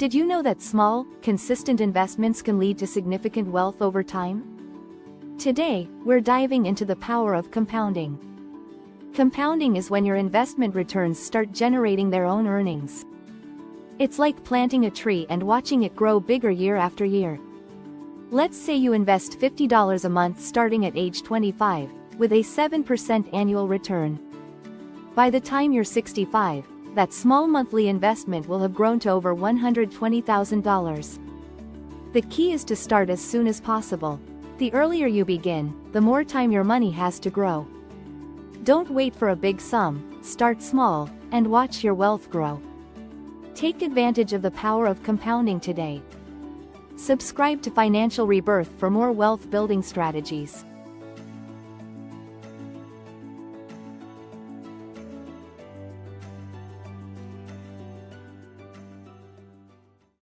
Did you know that small, consistent investments can lead to significant wealth over time? Today, we're diving into the power of compounding. Compounding is when your investment returns start generating their own earnings. It's like planting a tree and watching it grow bigger year after year. Let's say you invest $50 a month starting at age 25, with a 7% annual return. By the time you're 65, that small monthly investment will have grown to over $120,000. The key is to start as soon as possible. The earlier you begin, the more time your money has to grow. Don't wait for a big sum, start small, and watch your wealth grow. Take advantage of the power of compounding today. Subscribe to Financial Rebirth for more wealth building strategies.